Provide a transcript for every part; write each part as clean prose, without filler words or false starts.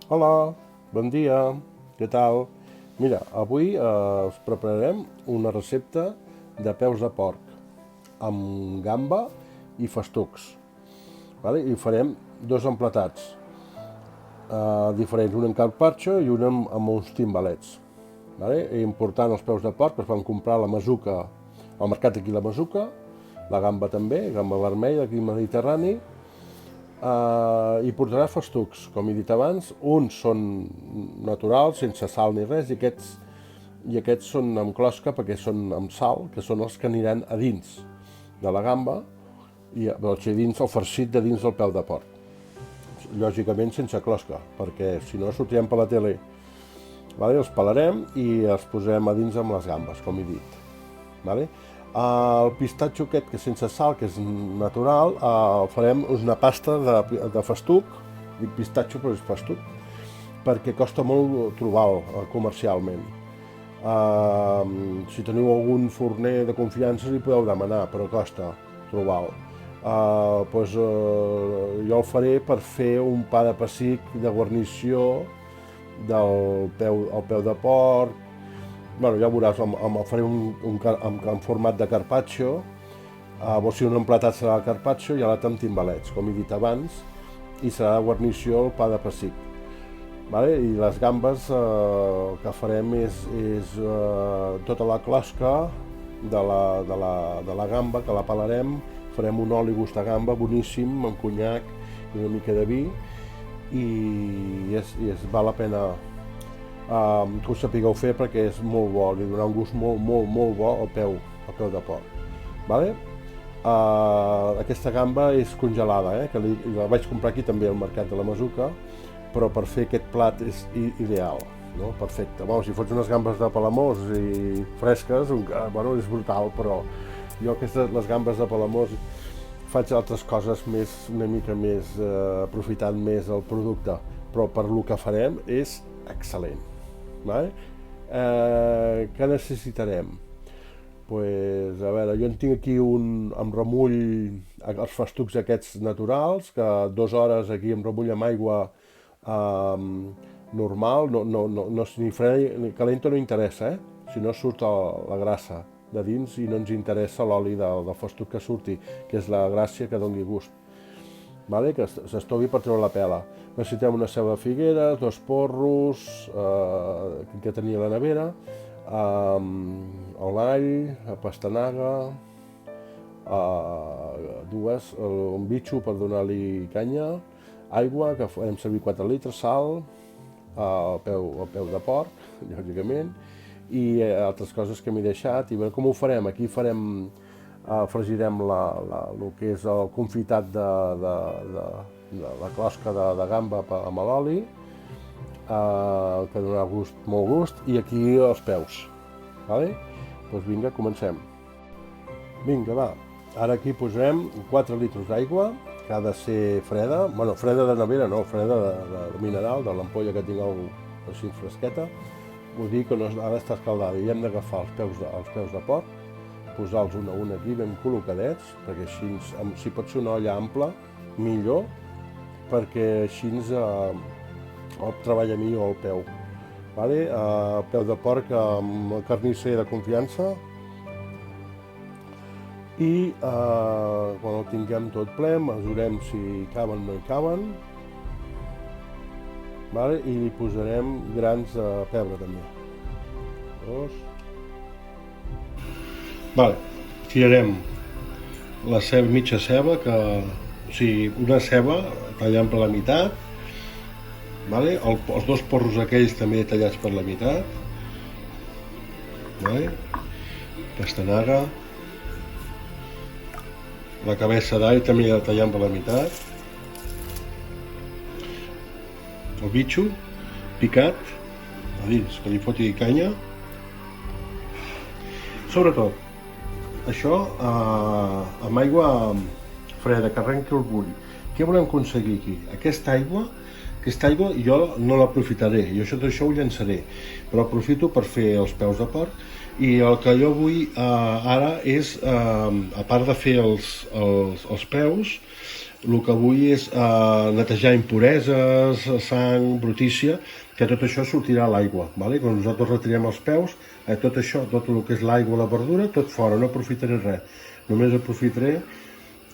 Hola, bon dia, què tal? Mira, avui us prepararem una recepta de peus de porc amb gamba i festucs. Vale? I farem dos emplatats diferents, un en carpaccio i un amb uns timbalets. Vale? És important els peus de porc, perquè vam comprar la masuca al mercat d'aquí la masuca, la gamba també, gamba vermella d'aquí mediterrani, i portarà festucs, com he dit abans. Uns són naturals, sense sal ni res, i aquests són amb closca perquè són amb sal, que són els que aniran a dins de la gamba, dins el farcit de dins del peu de porc. Lògicament sense closca, perquè si no sortirem per la tele. Vale? Els pelarem i els posem a dins amb les gambes, com he dit. Vale? El pistatxo aquest, que és sense sal, que és natural, farem una pasta de festuc, dic pistatxo però és festuc, perquè costa molt trobar-lo comercialment. Si teniu algun forner de confiança li podeu demanar, però costa trobar-lo. Jo el faré per fer un pa de pessic de guarnició del peu de porc. Bueno, ja veuràs, faré en format de carpaccio, si un emplatat serà el carpaccio i l'altre amb timbalets, com he dit abans, i serà la guarnició el pa de pessic. Vale? I les gambes, el que farem és tota la closca de la gamba, que la pelarem, farem un oli gust de gamba boníssim, amb conyac i una mica de vi, i val la pena que ho sapigueu fer perquè és molt bo, li donarà un gust molt bo al peu de porc. Vale? Aquesta gamba és congelada, que la vaig comprar aquí també al mercat de la masuca, però per fer aquest plat és ideal, no? Perfecte. Si fots unes gambes de Palamós i fresques, és brutal, però jo les gambes de Palamós faig altres coses una mica més, aprofitant més el producte, però per lo que farem és excel·lent. Vale? Què necessitarem? A veure, jo en tinc aquí amb remull, els festucs aquests naturals, que 2 hores aquí amb remull amb aigua normal, ni freda ni calenta no interessa, si no surt la grassa de dins i no ens interessa l'oli del festuc que surti, que és la gràcia que doni gust. Vale? Que s'estovi per treure la pela. Necessitem una ceba de figueres, 2 porros que tenia a la nevera, l'all, la pastanaga, un bitxo per donar-li canya, aigua, que farem servir 4 litres, sal, el peu de porc, lògicament, i altres coses que m'he deixat. I veure com ho farem. Aquí fregirem el que és el confitat de la closca de gamba amb l'oli, que donarà molt gust, i aquí els peus. Vale? Doncs vinga, comencem. Vinga, va. Ara aquí posem 4 litres d'aigua, que ha de ser freda, freda de nevera no, freda de mineral, de l'ampolla que tinc així fresqueta, vull dir que no ha d'estar escaldada, i hem d'agafar els peus de porc, posar-los un a un aquí ben col·locadets, perquè així, si pot ser una olla ampla, millor, perquè així treballa millor el peu. Vale? Peu de porc amb el carnisser de confiança, i quan el tinguem tot ple, mesurem si caben o no hi caben, vale? I li posarem grans de pebre també. 2. Vale, tirarem la mitja ceba, una ceba tallant per la meitat, vale? Els 2 porros aquells també tallats per la meitat, vale? Pastanaga, la cabeça d'all també tallant per la meitat, el bitxo picat a dins, que li foti canya. Sobretot això amb aigua freda, que arrenqui el bull. Què volem aconseguir aquí? Aquesta aigua jo no l'aprofitaré, jo això ho llançaré, però aprofito per fer els peus de porc, i el que jo vull ara és, a part de fer els peus, el que vull és netejar impureses, sang, brutícia, que tot això sortirà a l'aigua. Vale? Quan nosaltres retirem els peus, tot això, tot el que és l'aigua, la verdura, tot fora, no aprofitaré res. Només aprofitaré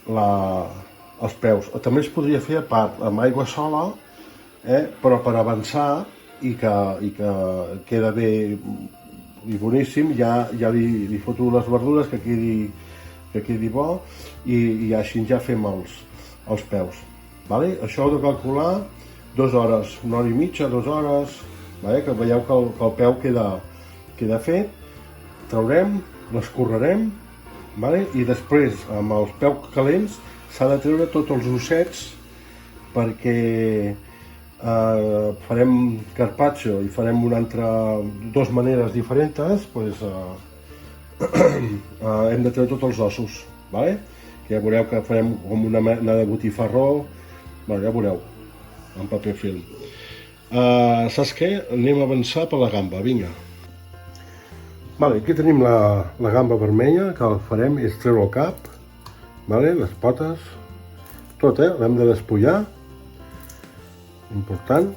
els peus. També es podria fer a part, amb aigua sola, però per avançar i que queda bé i boníssim, ja li foto les verdures que quedi bo i així ja fem els peus. Vale? Això heu de calcular 2 hores, 1 hora i mitja, 2 hores, vale? Que veieu que el peu queda fet, traurem, l'escorrerem, vale? I després amb els peus calents s'ha de treure tots els ossets perquè farem carpaccio i farem dues maneres diferents, pues, hem de treure tots els ossos, vale? Que ja veureu que farem com una mena de botifarró, bueno, ja veureu, en paper film. Saps què? Anem a avançar per la gamba, vinga. Vale, aquí tenim la gamba vermella, que el farem és treure el cap, vale? Les potes, tot, l'hem de despullar, important,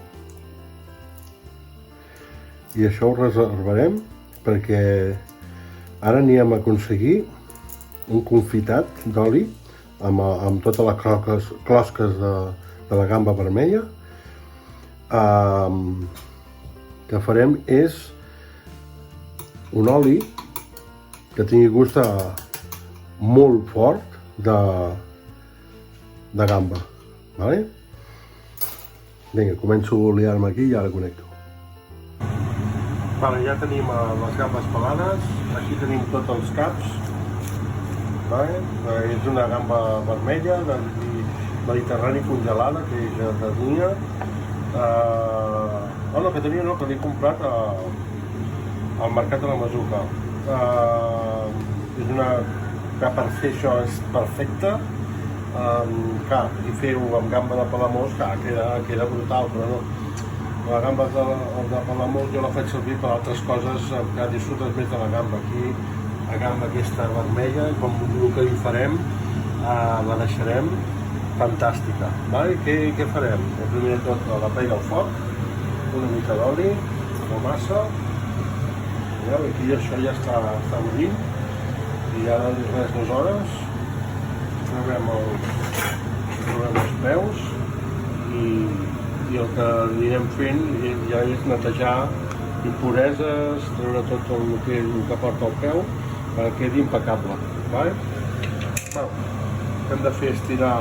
i això ho reservarem perquè ara anirem a aconseguir un confitat d'oli amb totes les closques de la gamba vermella. Que farem és un oli que tingui gust molt fort de gamba, vale? Vinga, començo a liar-me aquí i ara connecto. Vale, ja tenim les gambes pelades, aquí tenim tots els caps, vale? És una gamba vermella del Mediterrani congelada que ja tenia, que l'he comprat al mercat de la Masuca. És una que per fer això és perfecta. Clar, i fer-ho amb gamba de palamós, queda brutal, però no. La gamba de palamós jo la faig servir per altres coses que disfrutes més de la gamba. Aquí, la gamba aquesta vermella, com el que hi farem, la deixarem fantàstica. Vale? Què farem? Primer de tot la paella al foc, una mica d'oli, no massa. Aquí això ja està bullint i ara res 2 hores. Traurem els peus i el que anirem fent ja és netejar impureses, treure tot el que porta el peu perquè quedi impecable. Vale? El que hem de fer és tirar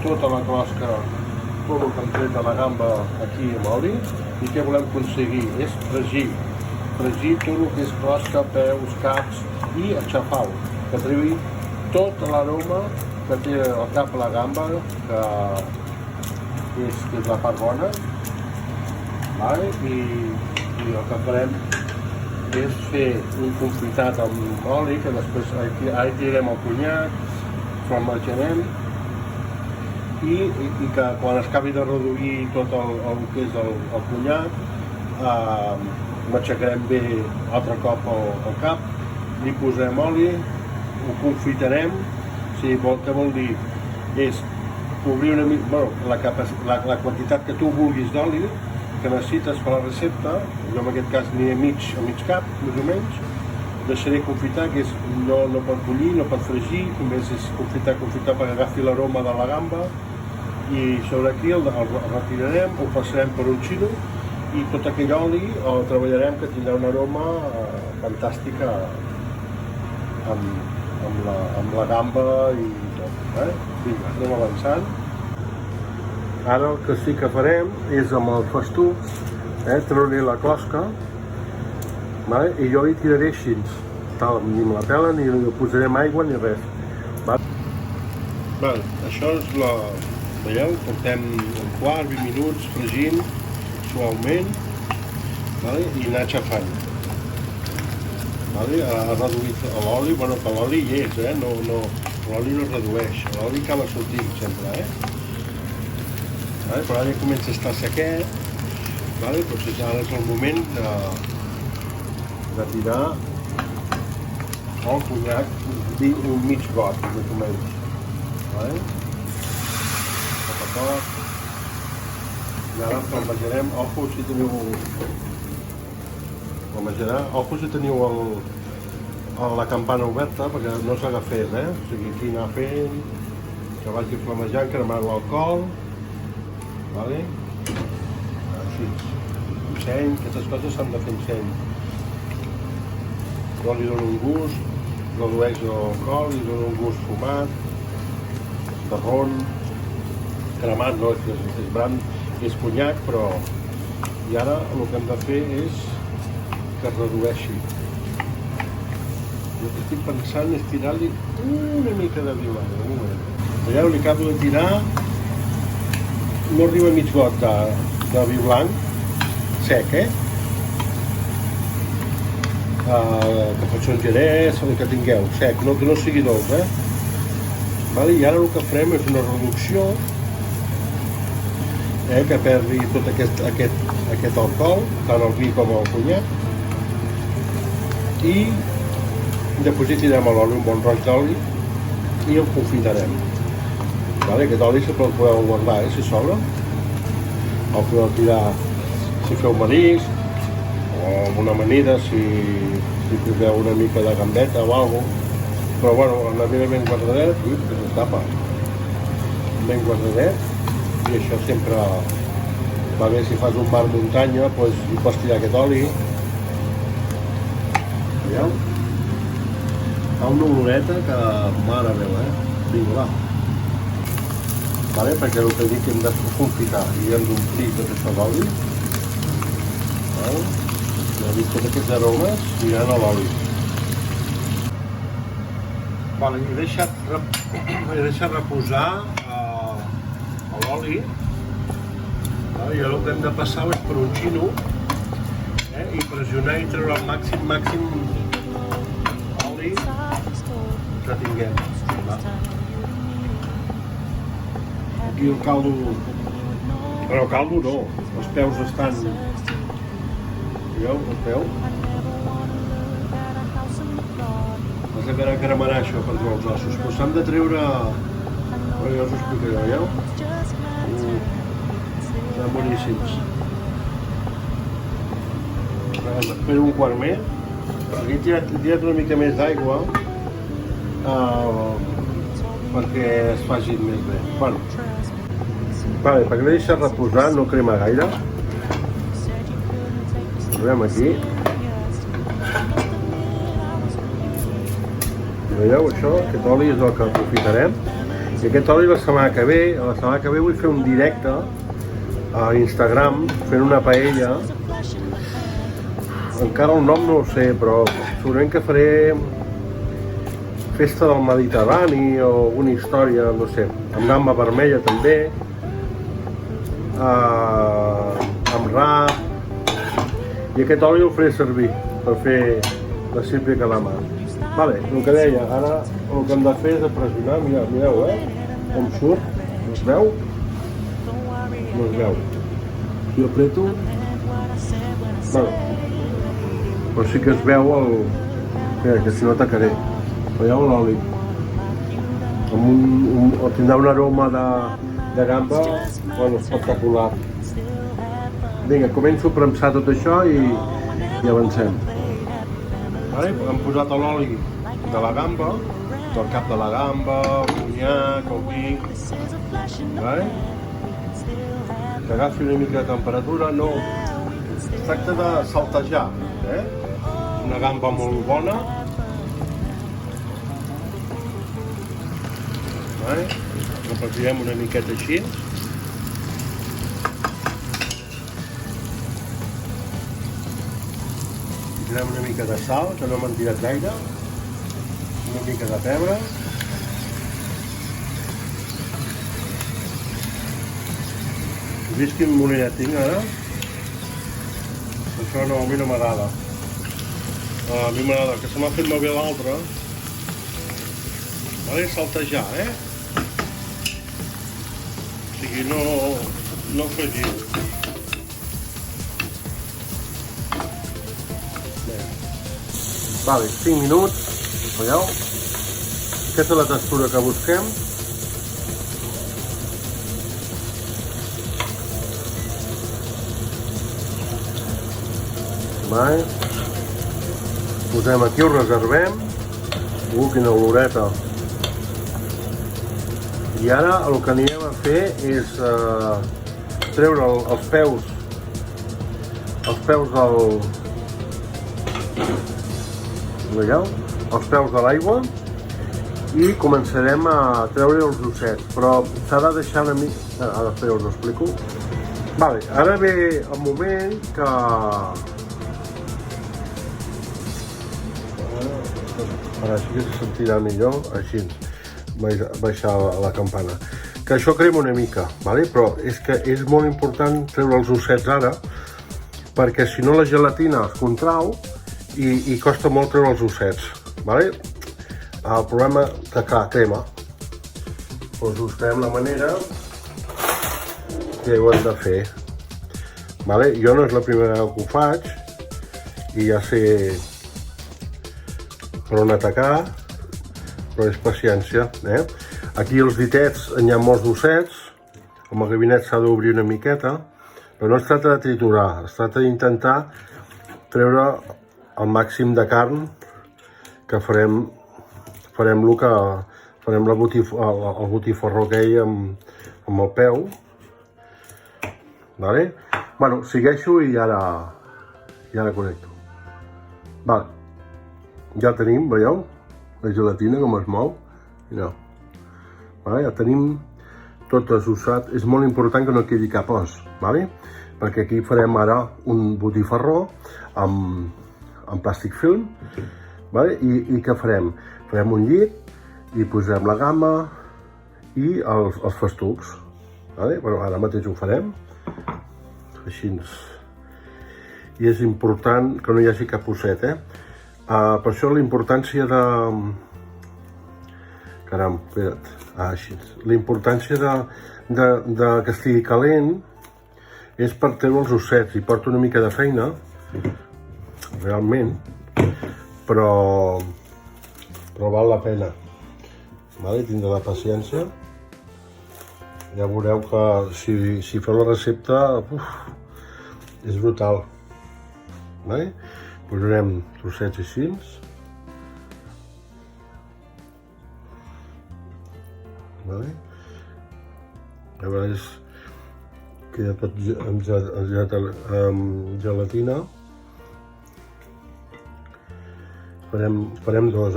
tota la closca, tot el que hem tret de la gamba aquí amb oli, i què volem aconseguir? És fregir tot el que és closca, peus, caps i aixafar-ho, que treui tota l'aroma que té el cap a la gamba, que és la part bona, vale? I el que farem és fer un confitat amb oli, que després ara tirarem el conyac, flambejarem, i que quan es acabi de reduir tot el que és el conyac, m'aixecarem bé altre cop el cap, li posarem oli, ho confitarem. Què vol dir? És obrir una mica, la quantitat que tu vulguis d'oli que necessites per la recepta. Jo en aquest cas aniré a mig cap, més o menys. Deixaré confitar, que no pot bullir, no pot fregir, només és confitar perquè agafi l'aroma de la gamba, i sobre aquí el retirarem, ho passarem per un xino i tot aquell oli el treballarem, que tindrà una aroma fantàstica amb la gamba i tot. Vinga, anem avançant. Ara el que sí que farem és amb el festuc, treure la closca, i jo hi tiraré així, ni me la pela, ni li posarem aigua ni res. Això és veieu, portem un quart, 20 minuts fregint suaument i anar aixafant. Ha reduït l'oli, que l'oli hi és, l'oli no es redueix, l'oli acaba sortint sempre, però ara ja comença a estar sequet, doncs ara és el moment de tirar el conyac, un mig got, més o menys. poc. I ara plantejarem, ojo si teniu... Ojo si teniu la campana oberta, perquè no s'agafés, O sigui, aquí anar fent, que vagi flamejant, cremant l'alcohol, vale? Així, seny, aquestes coses s'han de fer en seny. No li dona un gust, redueix l'alcohol, li dona un gust fumat, de ron, cremat, no, és bran, és conyac, però... I ara el que hem de fer és que es redueixi. El que estic pensant és tirar-li una mica de vi blanc, de moment. Veieu, li acabo de tirar, no arriba mig got de vi blanc, sec, que pot ser un gerès, el que tingueu, sec, que no sigui dolç, Vale? I ara el que farem és una reducció, que perdi tot aquest alcohol, tant el vi com el conyac, i després hi tirem a l'oli un bon roig d'oli i el confitarem. Vale? Aquest oli sempre el podeu guardar, si sobra. El podeu tirar si feu marisc, o alguna amanida, si poseu una mica de gambeta o alguna cosa. Però bueno, anar ben guardadet, que es tapa. Ben guardadet, i això sempre va bé si fas un mar muntanya, doncs hi pots tirar aquest oli. Veieu? Fa una oloreta que mare meva, Vinga, va. Vale? Perquè el que dic que hem de confitar i hem d'omplir tot això d'oli. Tots aquests aromes aniran a l'oli. Vale, he deixat reposar l'oli. I el que hem de passar és per un xino i pressionar i treure el màxim oli que tinguem. Aquí el caldo... Però el caldo no, els peus estan... Veieu, el peu? Has de cremarà això per treure els ossos, però s'han de treure... Ja us ho explicaré, veieu? Estan boníssims. Espero un quart més. Aquí he tirat una mica més d'aigua perquè es faci més bé. Bueno, perquè l'he deixat reposar, no crema gaire. Ho veiem aquí. Veieu això? Aquest oli és el que aprofitarem. I aquest oli la setmana que ve vull fer un directe a Instagram fent una paella. Encara el nom no ho sé, però segurament que faré festa del Mediterrani o alguna història, no sé, amb gamba vermella també, amb rap, i aquest oli el faré servir per fer la sílvia calamar. Vale, el que deia, ara el que hem de fer és pressionar, mireu, com surt, no es veu? No es veu. Jo apreto, vale, però sí que es veu que si no tacaré. Veieu l'oli? Tindrà un aroma de gamba espectacular. Vinga, començo a premsar tot això i avancem. Hem posat l'oli de la gamba, del cap de la gamba, el conyac, el vi. Que agafi una mica de temperatura, no... Es tracta de saltejar, una gamba molt bona. Repetirem una miqueta així. Tirem una mica de sal, que no m'han tirat gaire. Una mica de pebre. Heu vist quin molinet tinc ara? Això no, a mi no m'agrada. A mi m'agrada, que se m'ha fet molt bé l'altre. Vale, saltejar, O sigui, no fregiu. Vale, 5 minuts, veieu? Aquesta és la textura que busquem. Vale? Posem aquí, ho reservem. Quina oloreta. I ara el que anirem a fer és treure els peus del... Veieu? Els peus de l'aigua i començarem a treure els ossets, però s'ha de deixar una mica... Ara després us ho explico. Vale, ara ve el moment que... Ara sí que se sentirà millor, així, baixar la campana. Que això crema una mica, vale? Però és que és molt important treure els ossets ara, perquè si no la gelatina es contrau i costa molt treure els ossets, vale? El problema que clar, crema. Doncs buscarem la manera que ho hem de fer. Vale? Jo no és la primera vegada que ho faig i ja sé per on atacar, però és paciència. Aquí els ditets hi ha molts ossets, amb el gabinet s'ha d'obrir una miqueta, però no es tracta de triturar, es tracta d'intentar treure el màxim de carn que farem el botifarró que hi amb el peu. Vale? Bueno, segueixo i ara connecto. Vale. Ja tenim, veieu? La gelatina com es mou. No. Vale? Ja tenim tot desossat. És molt important que no quedi cap os, vale? Perquè aquí farem ara un botifarró amb plàstic film. Vale? I què farem? Farem un llit i posem la gamma i els festucs. Vale? Bueno, ara mateix ho farem. Així. I és important que no hi hagi cap osset, per això la importància de... Caram, espera't. Així. La importància de que estigui calent és per treure els ossets. Hi porta una mica de feina, realment, però val la pena. Vale? Tindrà la paciència. Ja veureu que si feu la recepta, és brutal. Vale? Posarem trossets així. Vale? A vegades queda tot amb gelatina. Farem dos,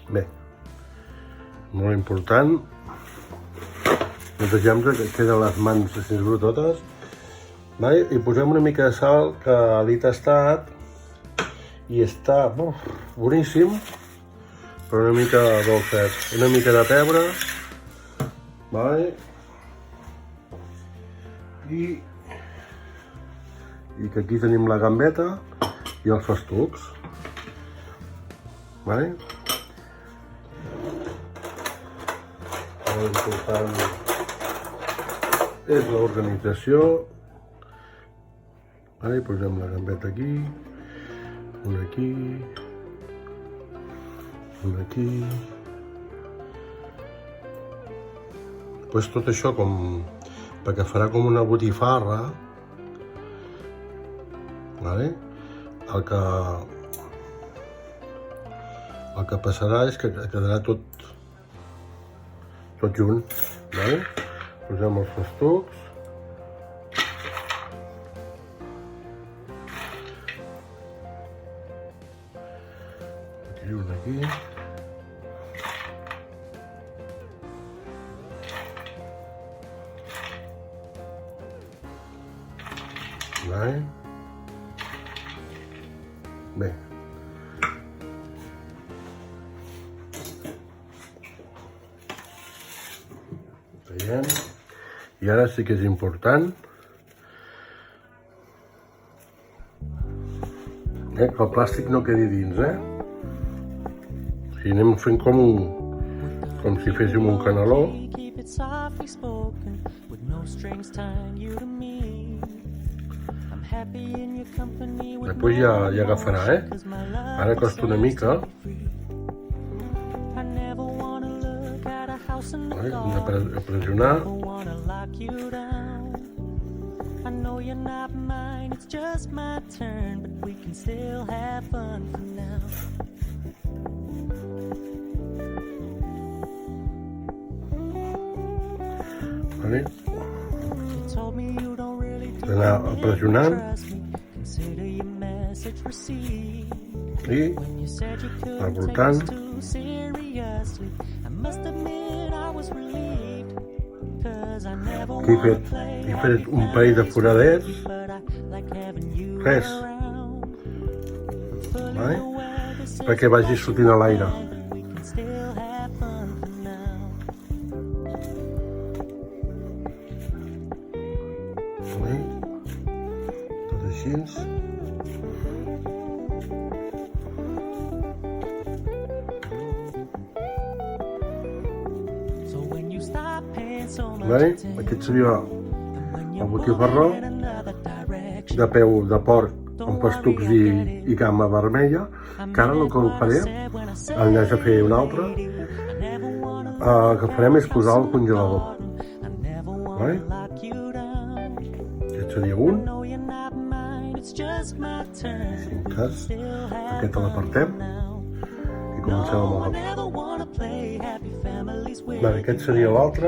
Bé, molt important, netegem que queden les mans així brutotes, vale? I posem una mica de sal que l'he tastat i està boníssim, però una mica dolcet, una mica de pebre, vale? I que aquí tenim la gambeta i els festucs, vale? Important és l'organització. Vale, posem la gambeta aquí, una aquí, una aquí. Pues tot això perquè farà com una botifarra. Vale? El que passarà és que quedarà tot junt, vale? Posem els festucs. Aquí, un aquí. Vale? Bé. I ara sí que és important que el plàstic no quedi dins, Si anem fent com si féssim un caneló. Després ja agafarà, Ara costa una mica. Hem de pressionar. I know you're not mine, it's just my turn, but we can still have fun for now. Vale. You told me you don't really do Anar pressionant. trust me. Consider your message received. I When you said you couldn't al take us voltant. too seriously, I must admit I was relieved. Cause I never Aquí he fet un parell de foradets. but I like having you Res. around. Fully Vale? aware this is Perquè vagi sortint a l'aire. we can still have fun for now. Vale? Tot així. So when you stop paying so much Vale? attention, Aquest seria and when el you're botifarró moving in another direction, de peu de porc amb pastucs i gamma vermella, que ara el que faré, enllaç a fer un altre, que farem és posar al congelador. Vale? Aquest seria un. Si en cas, aquest l'apartem i comencem amb el vale, aquest seria l'altre.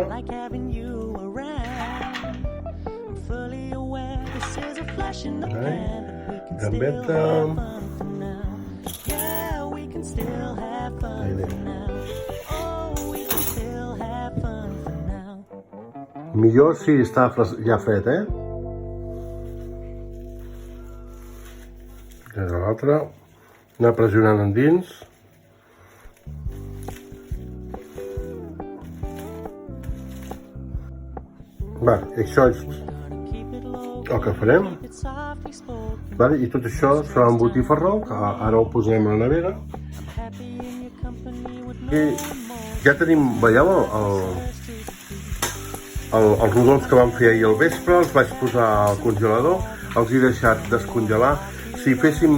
Vale. Gambeta. Millor si està ja fred, I l'altre, anar pressionant endins. Va, això és el que farem. Vale, i tot això serà un botifarró, que ara ho posarem a la nevera. I ja tenim, veieu, els rodons que vam fer ahir al vespre, els vaig posar al congelador, els he deixat descongelar. Si féssim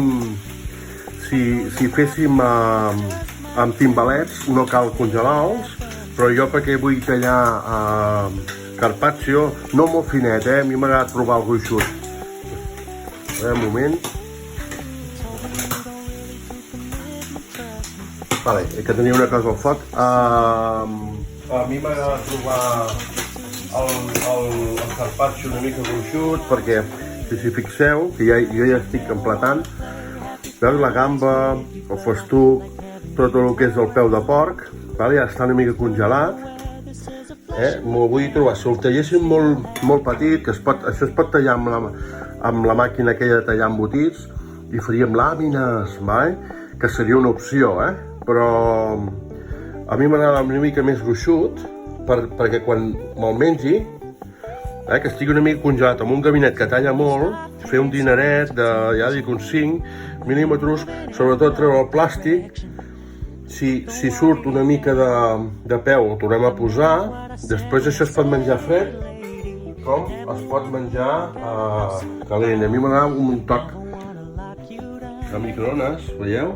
amb timbalets no cal congelar-los, però jo perquè vull tallar carpaccio, no molt finet, a mi m'agrada provar el gruixut. Un moment. Vale, que tenia una cosa al foc. A mi m'agrada trobar el carpaccio una mica gruixut, perquè si fixeu, que jo ja estic emplatant, veus la gamba, el festuc, tot el que és el peu de porc, vale? Ja està una mica congelat. M'ho vull trobar. Si el talléssim molt petit, que això es pot tallar amb la màquina aquella de tallar embotits, i faríem làmines, vale? Que seria una opció, però a mi m'agrada una mica més gruixut, perquè quan me'l mengi, que estigui una mica congelat amb un gabinet que talla molt, fer un dineret de, ja dic, uns 5 mil·límetres, sobretot treure el plàstic. Si surt una mica de peu, ho tornem a posar. Després això es pot menjar fred, com es pot menjar calent. A mi m'agrada un toc de microones, veieu?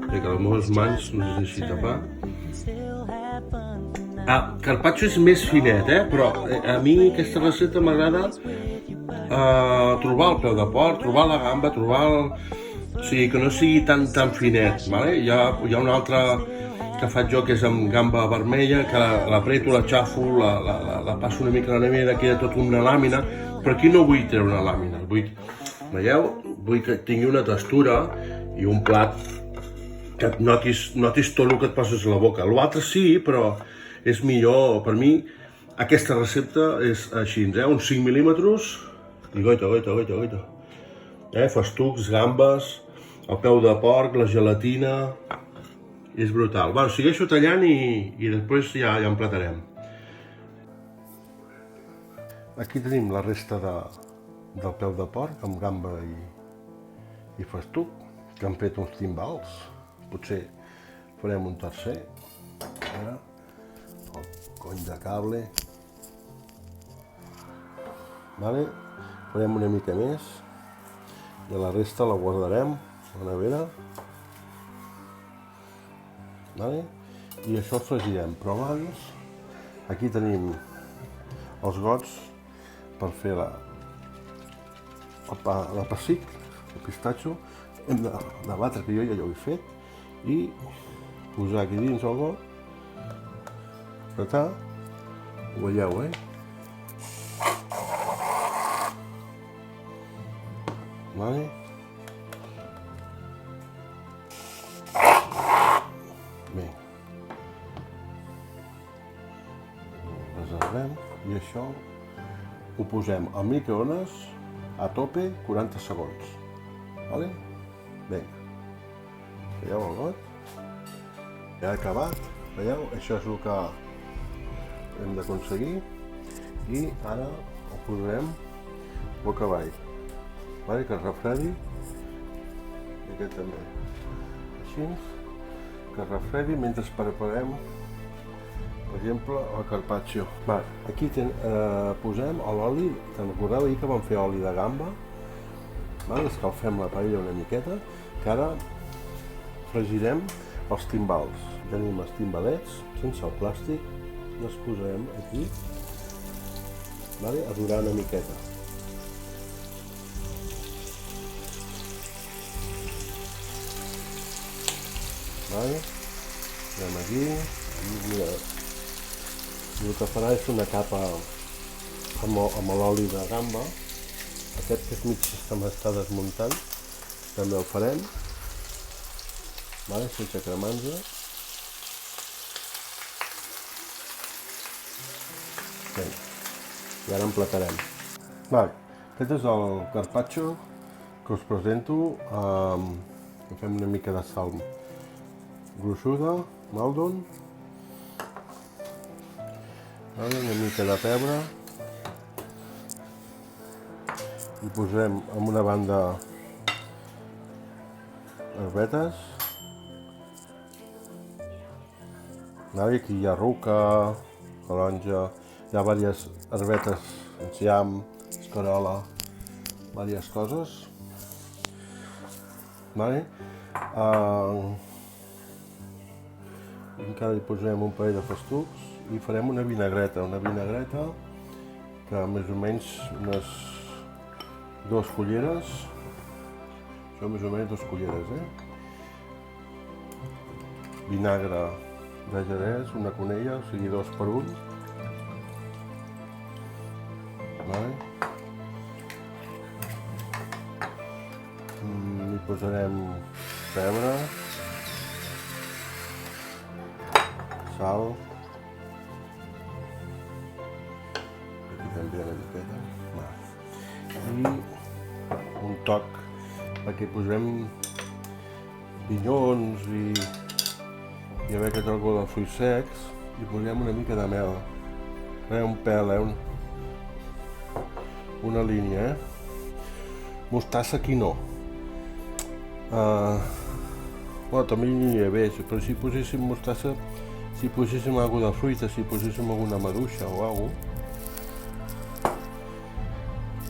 Que les meves mans no es deixi tapar. Carpaccio és més finet, però a mi aquesta recepta m'agrada trobar el peu de porc, trobar la gamba, o sigui, que no sigui tan finet, vale? Hi ha un altre que faig jo, que és amb gamba vermella, que l'apreto, la xafo, la passo una mica a la nevera, queda tot una làmina, però aquí no vull treure una làmina, veieu? Vull que tingui una textura i un plat que notis tot el que et poses a la boca. L'altre sí, però és millor, per mi, aquesta recepta és així, uns 5 mil·límetres, i goita. Festucs, gambes, el peu de porc, la gelatina, és brutal. Bueno, segueixo tallant i després ja emplatarem. Aquí tenim la resta del peu de porc amb gamba i festuc, que han fet uns timbals. Potser farem un tercer. Ara, el cony de cable. Vale? Farem una mica més. I la resta la guardarem a la nevera. Vale? I això ho fregirem, però abans aquí tenim els gots per fer el pessic, el pistatxo. Hem de batre, que jo ja ho he fet, i posar aquí dins el got, apretar, ho veieu, Vale. Bé. Ho reservem i això ho posem al microones a tope 40 segons. Vale? Vinga. Veieu el got? Ja ha acabat. Veieu? Això és el que hem d'aconseguir. I ara ho posarem boca avall. Vale, que es refredi. I aquest també. Així. Que es refredi mentre preparem, per exemple, el carpaccio. Vale, aquí posem l'oli. Te'n recordeu ahir que vam fer oli de gamba? Vale, escalfem la paella una miqueta, que ara fregirem els timbals. Tenim els timbalets sense el plàstic i els posarem aquí, vale, a durar una miqueta. Vale, anem aquí, mira, el que farà és una capa amb l'oli de gamba. Aquest que és mig que m'està desmuntant, també el farem, vale, sense cremar-nos. I ara emplatarem. Vale, aquest és el carpaccio que us presento. Fem una mica de sal gruixuda, maldon, una mica de pebre, i posarem en una banda herbetes. Aquí hi ha ruca, taronja, hi ha diverses herbetes, enciam, escarola, diverses coses. Encara hi posarem un parell de festucs i farem una vinagreta que més o menys unes 2 culleres, això més o menys 2 culleres, vinagre de Jerez, una conella, o sigui 2 per 1. Hi posarem pebre, sal, aquí també una miqueta, i un toc, perquè posarem pinyons i a veure que trobo de fruits secs, i posarem una mica de mel, un pèl, una línia, mostassa aquí no. També hi aniria bé, però si poséssim mostassa, si poséssim alguna de fruita, si poséssim alguna maduixa o alguna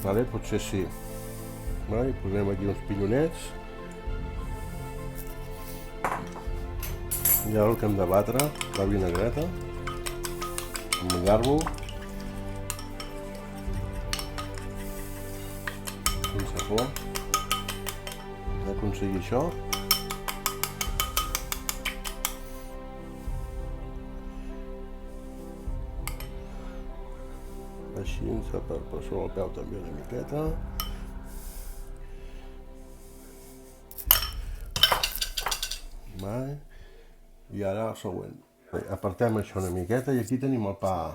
cosa, potser sí. Posem aquí uns pinyonets. I ara el que hem de batre, la vinagreta, amb el garbo, sense por, aconseguir això. Així, per sobre el peu també una miqueta. I ara el següent. Apartem això una miqueta i aquí tenim el pa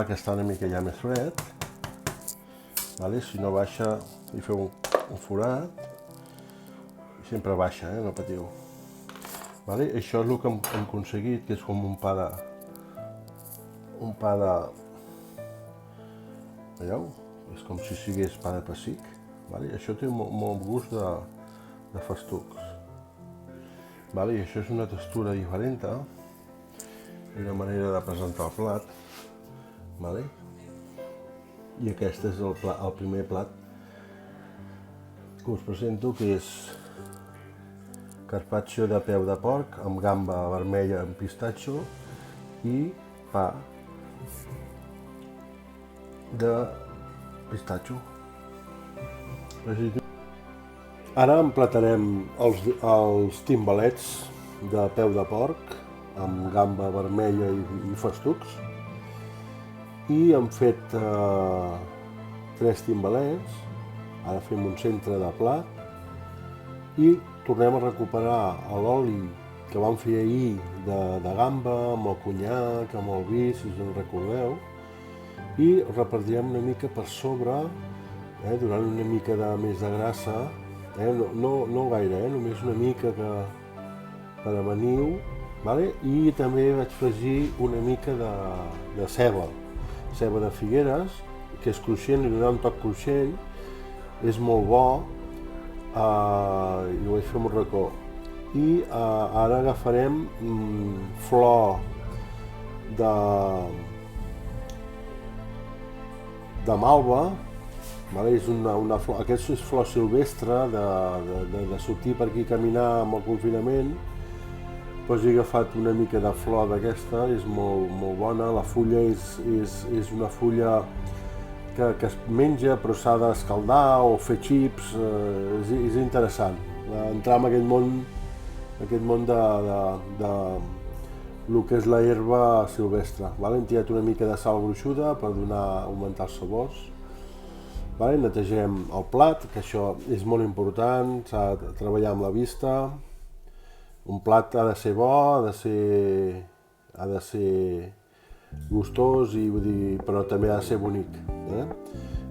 que està una mica ja més fred. Si no baixa, hi feu un forat. Sempre baixa, no patiu. Això és el que hem aconseguit, que és com un pa de... Veieu? És com si sigués pa de pessic. Això té molt gust de festucs. I això és una textura diferent, és una manera de presentar el plat. I aquest és el primer plat que us presento, que és carpaccio de peu de porc amb gamba vermella amb pistatxo i pa de pistatxo. Ara emplatarem els timbalets de peu de porc amb gamba vermella i festucs i hem fet 3 timbalets. Ara fem un centre de plat i tornem a recuperar l'oli que vam fer ahir de gamba amb el conyac, amb el vi, si us en recordeu, i repartirem una mica per sobre, donant una mica més de grassa, no gaire, només una mica per amaniu, vale? I també vaig afegir una mica de ceba de Figueres, que és cruixent, li donarà un toc cruixent, és molt bo, i ho vaig fer amb un racó. I ara agafarem flor de malva, vale? És una flor, aquesta és flor silvestre de sortir per aquí a caminar amb el confinament. Doncs he agafat una mica de flor d'aquesta, és molt bona. La fulla és una fulla que es menja però s'ha d'escaldar o fer xips, és interessant entrar en aquest món de el que és la herba silvestre. Hem tirat una mica de sal gruixuda per augmentar els sabors. Netegem el plat, que això és molt important, s'ha de treballar amb la vista. Un plat ha de ser bo, ha de ser gustós, però també ha de ser bonic.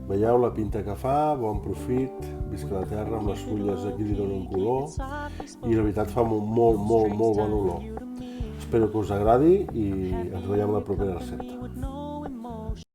Veieu la pinta que fa, bon profit, visca la terra, amb les fulles aquí li donen color i la veritat fa molt bon olor. Espero que us agradi i ens veiem a la propera recepta.